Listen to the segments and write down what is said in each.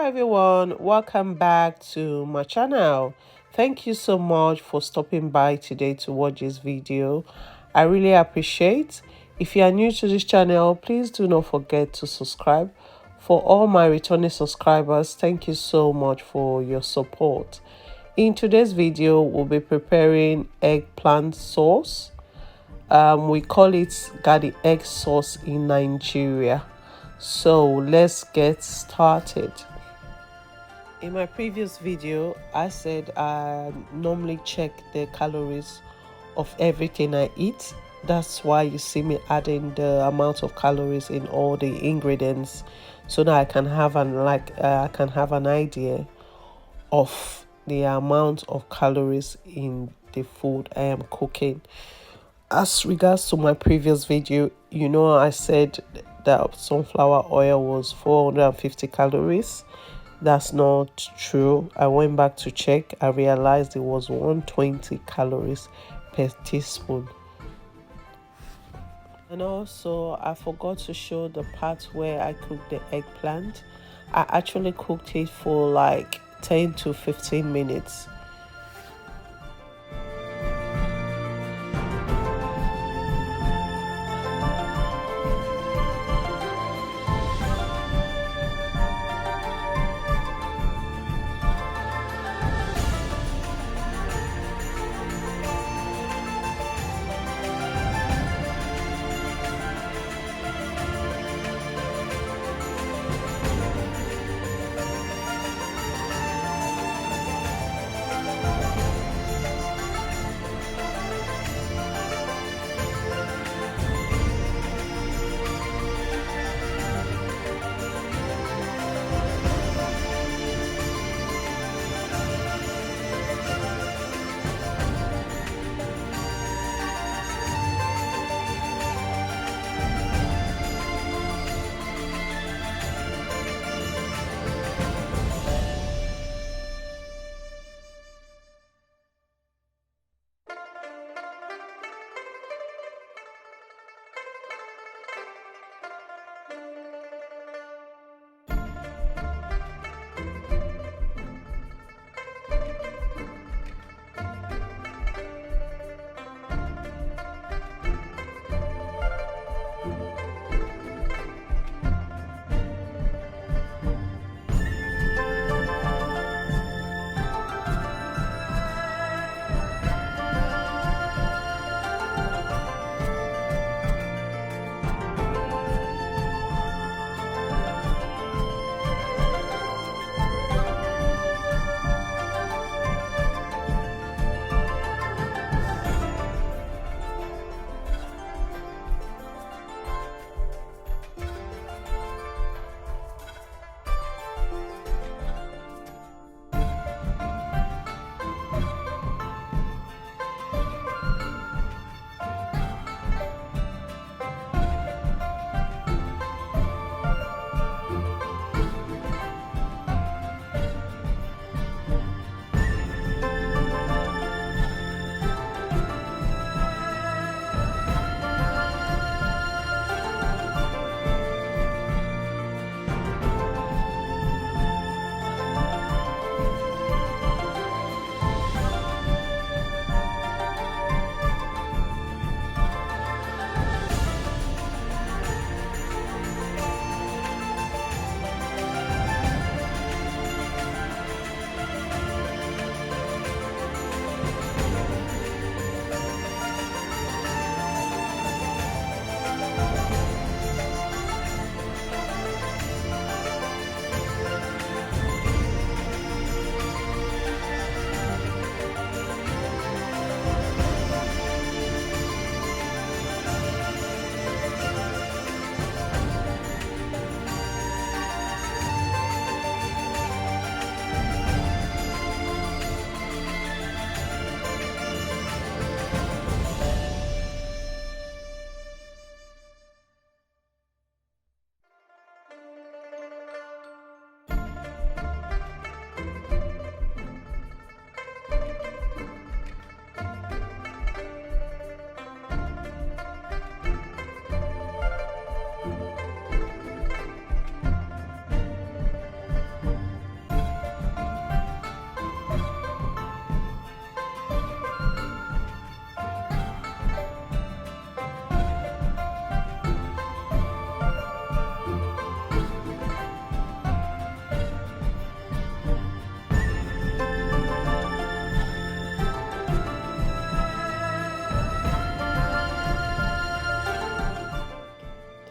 everyone, welcome back to my channel. Thank you so much for stopping by today to watch this video. I really appreciate. If you are new to this channel, please do not forget to subscribe. For all my returning subscribers, thank you so much for your support. In today's video, we'll be preparing eggplant sauce. We call it Garri egg sauce in Nigeria. So let's get started. In my previous video, I said I normally check the calories of everything I eat. That's why you see me adding the amount of calories in all the ingredients, so that I can have an idea of the amount of calories in the food I am cooking. As regards to my previous video, I said that sunflower oil was 450 calories. That's not true. I went back to check. I realized it was 120 calories per teaspoon. And also, I forgot to show the part where I cooked the eggplant. I actually cooked it for like 10 to 15 minutes.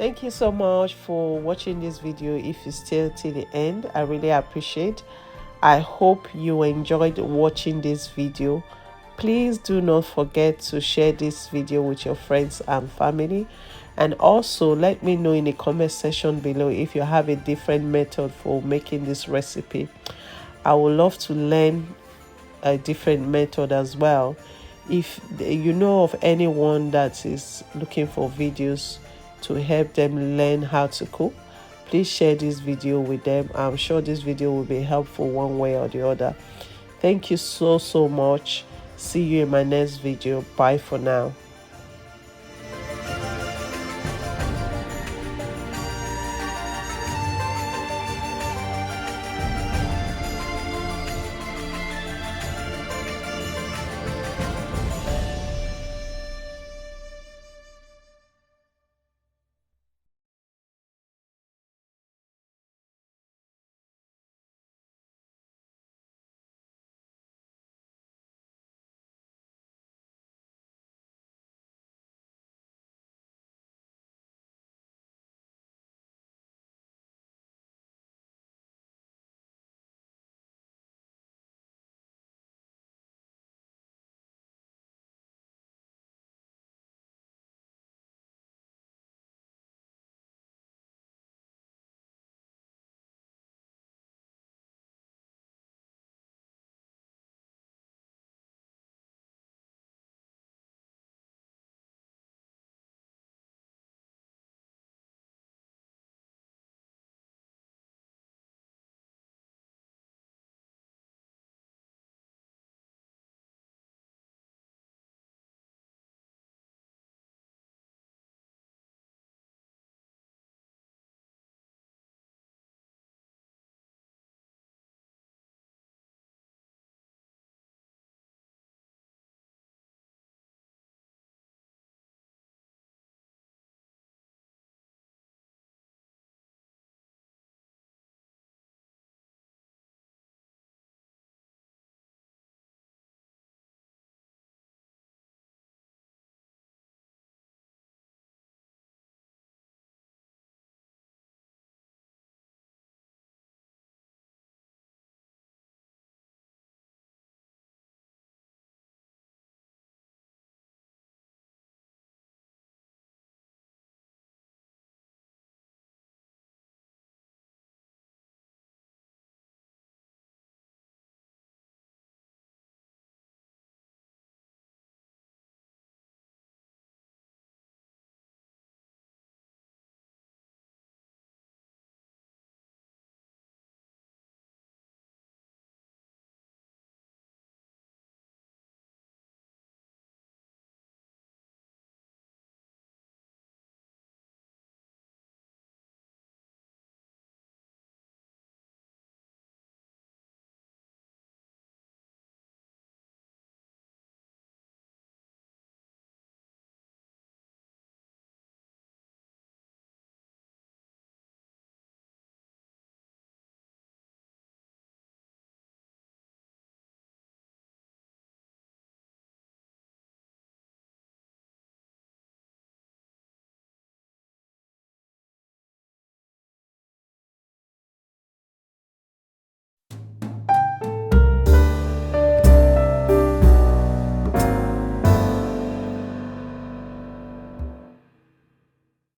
Thank you so much for watching this video. If you still till the end, I really appreciate. I hope you enjoyed watching this video. Please do not forget to share this video with your friends and family, and also let me know in the comment section below if you have a different method for making this recipe. I would love to learn a different method as well. If you know of anyone that is looking for videos to help them learn how to cook, please share this video with them. I'm sure this video will be helpful one way or the other. Thank you so much. See you in my next video. Bye for now.